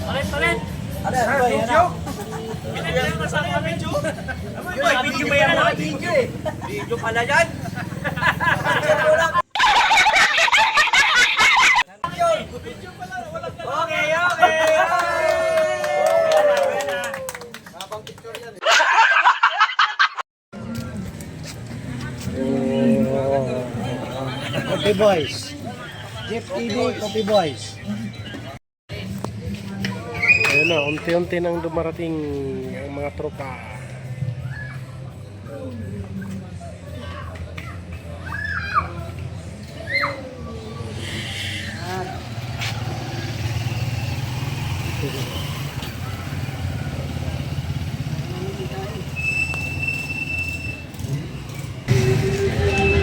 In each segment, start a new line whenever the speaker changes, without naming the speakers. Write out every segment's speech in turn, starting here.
Palit!
Ano yan? Ano yan?
Pinagyan mo sa akin ang video? Video ba yan? Video pala yan? Okay, okay!
Coffee Boys. Jeff TV, Coffee Boys.
Ayun na, unti-unti nang dumarating ang mga tropa.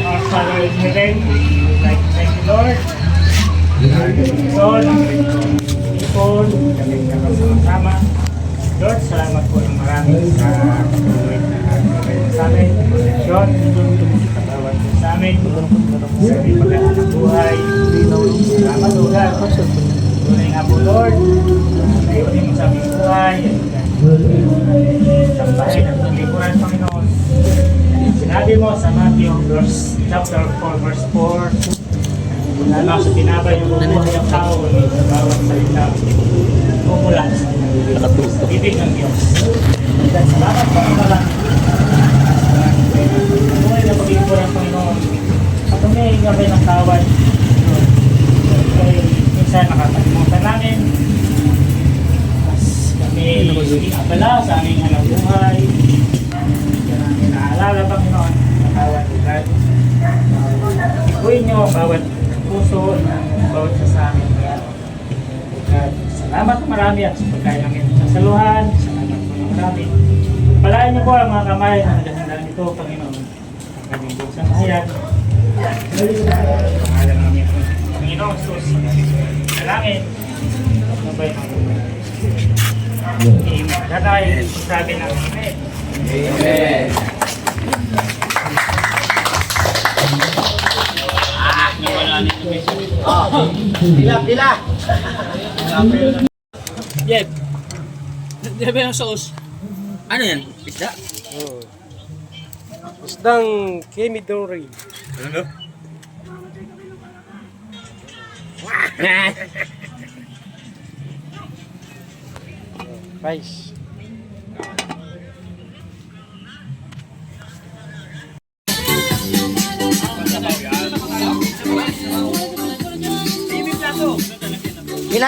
Our Father in heaven, we would like to thank you, Lord. Lord, ipon, kami nakasama-sama. Lord, salamat po ng marami sa patuloy na gagawin sa amin, proteksyon, sa bawat po sa amin, sa aming magandang na buhay. Salamat, Lord. Tunay nga po, Lord, naiunin mo sa aming buhay, sa bahay ng lingkuran, Panginoon. Sinabi mo sa Matthew chapter 4 verse 4, lalo sa tinapay yung bubuhay ang tao sa bawat salita pumula sa bibig ng Diyos. Salamat po ang malang buhay na pag-ibig ng Panginoon at may gabay ng tawad. Minsan nakatalimutan namin kami abala sa aming hanap buhay. Naalala, Panginoon, bawat lugar. Ikuin niyo ang bawat puso, bawat sasamin. Salamat po marami at sa pagkain namin sa saluhan. Salamat po marami. Palayan niyo po ang mga kamay na naghahandaan nito, Panginoon. Ang kanyang buksang hayag. Pangalan namin, Panginoon, Jesus. Dalangin. Mabay ng lugar. Tatay, sabi ng Amen.
Amen!
Pila.
Jeff! Jeff yung sauce. Ano yan? Isda?
Oh. Isdang Kimidori.
Ano?
Rice.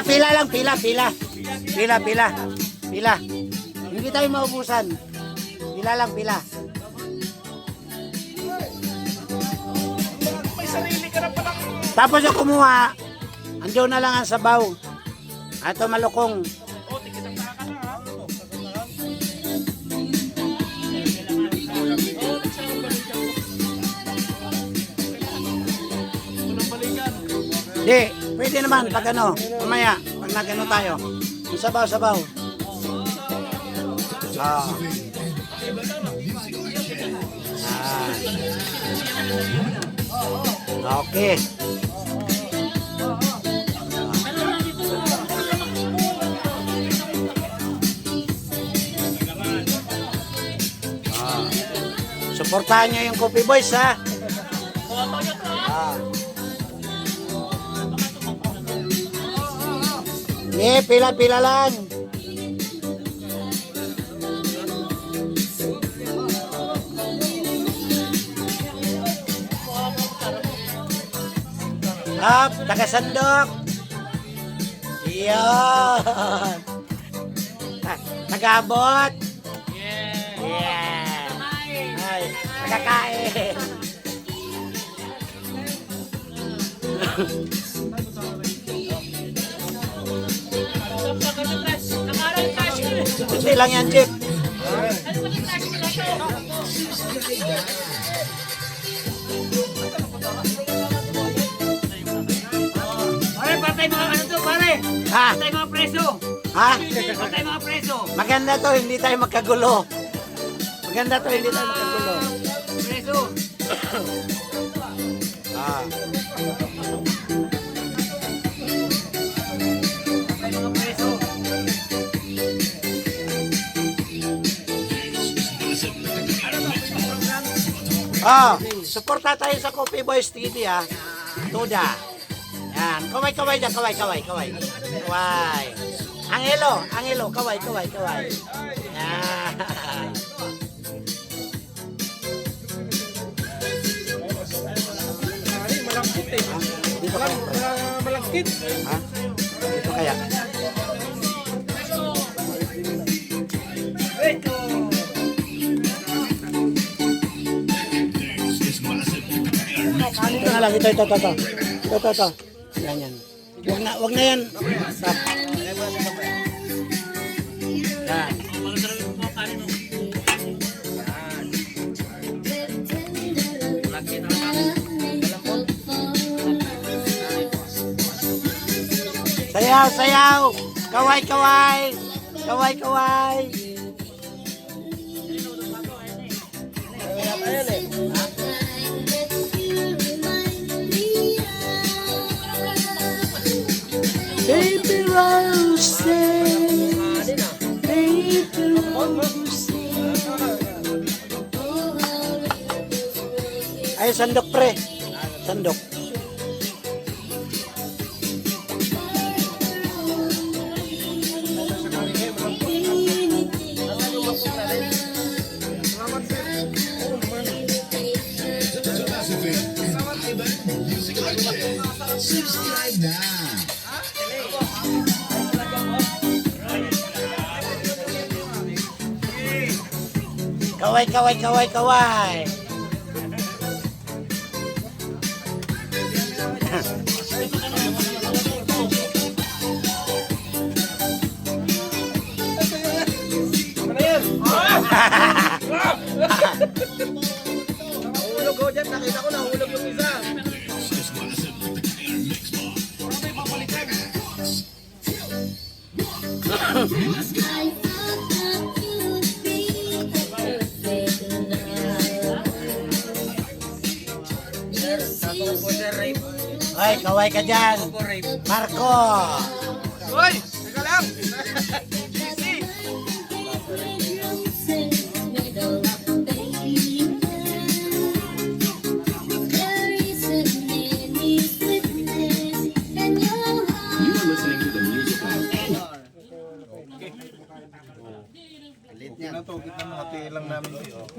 Pila lang, pila. Hindi tayo maubusan. Pila lang, pila. Tapos yung kumuha, andiyo na lang ang sabaw. Ato malukong. Di, pwede naman pag ano, mamaya, pag nagano tayo. Yung sabaw. Ah. Okay. Suportahan nyo yung Coffee Boys, ha? Pila lang. Taga-sandok. Iyon. Taga-abot. Yeah. Ay, taga-kain. Hindi lang yan, Chip.
Pare, patay mga ano to, pare!
Ha?
Patay mga preso!
Ha?
Patay mga preso!
Maganda to, hindi tayo magkagulo. Maganda to, hindi tayo magkagulo.
Preso!
Ah.
Patay mga preso!
Oh, suporta tayo sa Coffee Boys TV ha. Tuda. Yan, kaway dyan, kaway. Angelo, kaway. Yan.
Malakit eh.
Dito kaya.
Malakit.
Ha? Dito kaya. Ito na lang, ito. Yan. Wag na yan. Stop. Yan. Sayaw. Kaway. Baby roses, Ay, sandok pre. Sandok. Kaway.
Nahulog ko dyan, nakita ko nahulog yung isa.
Hoy, kaway ka dyan. Marco.
Hoy! Teka lang! Easy!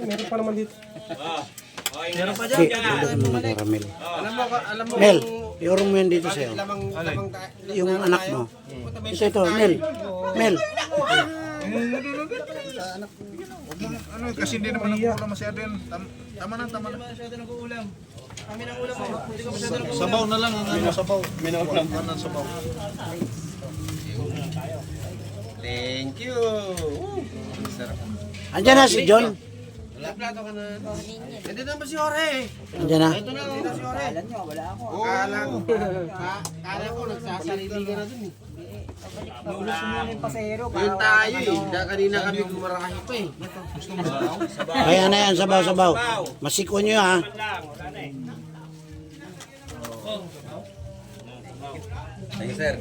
Meron pa naman dito.
Meron pa
Okay, tulog mo na Ramel.
Alam mo,
Mel, iurong mo yan dito sa'yo. Yung anak mo. Ito, Mel.
Ano kasi hindi naman nag-uulam masyado yan. Tama na.
kami ng ulam mo. Hindi ko masyado nag-uulam.
Sabaw na lang ang ano, sabaw. Minaulam ng sabaw. Thank you. Sarap.
Andyan na si John.
Plato ka na. Hindi naman si Jorge.
Andyan na.
Ito na, hindi na si Jorge. Kala ko nagsasarili ka na dun eh. Yun tayo eh. Kanina kami gumarahe pa eh.
Kaya na yan, sabaw. Masiko nyo ha.
Thank you, sir.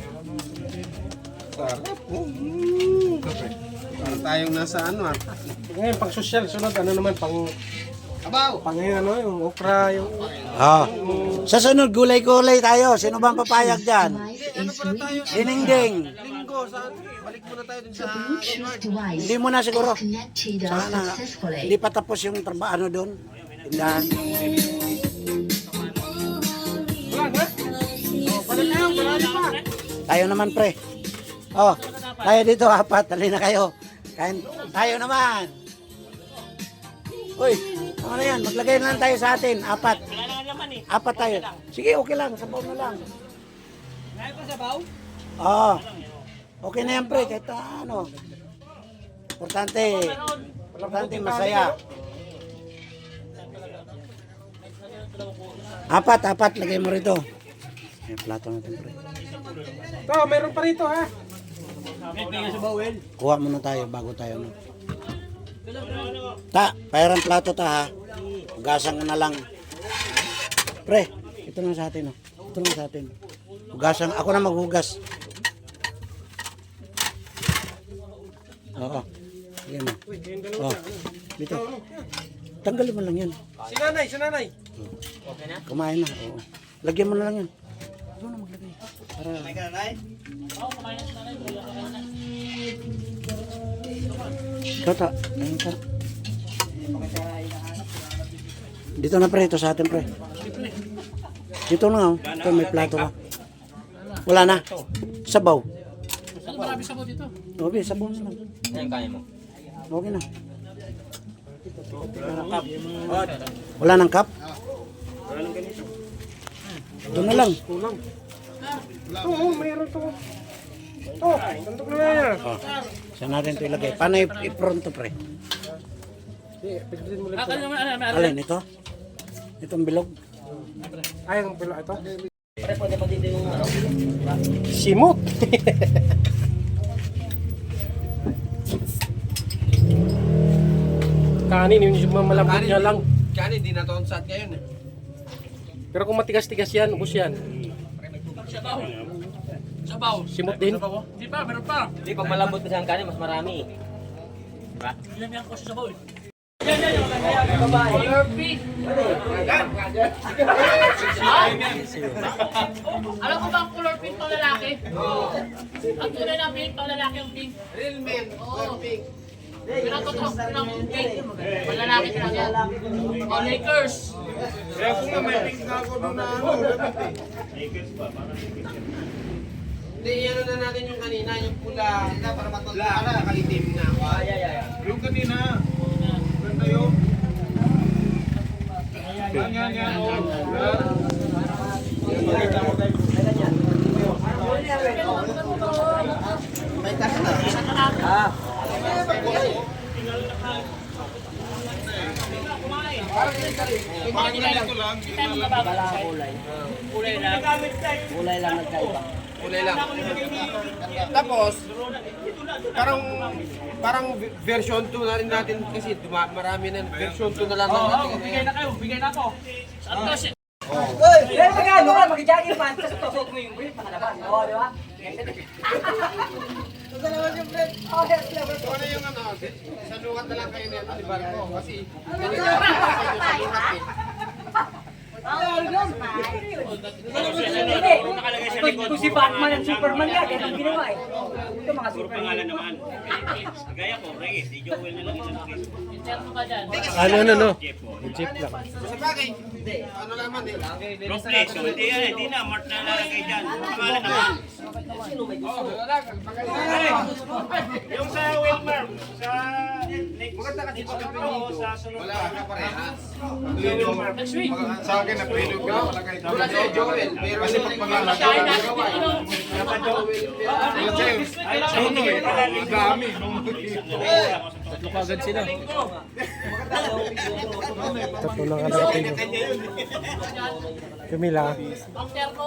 Tayong nasa ano ah.
Ngayon, pang social, sunod, ano naman, pang ngayon, ano, yung okra, yung...
Oh. Sa sunod, gulay-gulay tayo. Sino bang papayag dyan? Ding.
Linggo, saan? Balik muna tayo dun sa...
Hindi mo na siguro. Sana hindi pa tapos yung trabaho ano doon. Tindahan. Tayo naman pre. Oh, tayo dito apat. Dali na kayo. Kain tayo naman. Uy, ano na yan? Maglagay na lang tayo sa atin. Apat. Apat tayo. Sige, okay lang. Sabaw na lang.
Kaya pa sabaw?
Oo. Okay na yan pre. Kahit ano. Importante masaya. Apat. Lagay mo rito. May plato natin pre.
Oh, meron pa rito, ha?
Kuha muna tayo bago tayo. No? Pairan plato ta ha. Hugasan ka na lang. Pre, ito na sa atin. Oh. Ito na sa atin. Hugasan. Ako na maghugas. Oo. Sige mo. Oh. Dito. Tanggalin mo lang yan.
Si nanay.
Kumain na. Oo. Lagyan mo na lang yan. Doon na maglagay. Para... Ikaw ta. Ayun ta. Dito na pre. Ito sa atin pre. Dito na oh. Ito may plato ka. Wala na. Sabaw.
Ano marami sabaw dito?
Okay, sabaw na lang.
Ayan, kaya mo.
Okay na. Wala nang cup? Ito na lang.
Kulang. Oo, mayroon to. Oh, tandok na yan.
Oh. Saan natin ito ilagay? Paano i-pronto pre?
Pagdating mo lang.
Alin ito? Itong bilog?
Ay, ang pila ito. Simot. Kanin, yung malambot niya lang.
Kanin, di na to ang sat ngayon eh.
Pero kung matigas-tigas yan, ubos yan.
Sabaw.
Simot din.
Di pa, meron pa.
Di, pag malambot kasi ang kanin, mas marami eh.
Ilan ko sa sabaw eh. Alam ko ba ang color pink pang lalaki? Ang tunay na pink pang lalaki ang pink.
Real men, pink.
Pinatutok ng pink. Pang lalaki lang yan. O Lakers.
Kaya kung nga may pink na ako doon na ano,
Hindi, ano na natin yung kanina, yung pula. Para matulala, nakalitim na ako.
yung kanina. Ganda yun. Yan. Oh. Pakita mo tayo. Parang ganito lang.
Kulay lang. Tapos, parang version 2 na rin natin kasi marami na version 2 na lang natin.
Bigay na kayo, bigay na ako. Ano kasi?
Pero magkano ka, mag-jogging pants, tapos tusok mo yung brief, pakalaban. Oo, di ba? Ito naman yung brief. Oh, yes, level.
So ano yung ano, sa lukat na lang kayo nito di Barco kasi
Kung si Batman at Superman yan, yan ang ginawa eh. Ito mga Superman.
naman. Gaya ko, Reyes, si Joel na lang isang case.
Insert mo ba dyan?
Ano? Jeep lang.
sa bagay, ano naman eh.
Complex, so hindi na, Mart na lalagay dyan. Pangalan naman. Yung sa Wilmar, sa
Maganda kasi pag
sa sunod
wala ka parehas.
Next week.
Sa akin na pwede ko malagay ito.
Wala si Joel, pero
Kasi pag maglalagay,
Kain natin dito, ano?
kasi ano eh, ang dami.
Tatlo lang ang natin. Camila.
Ang terno.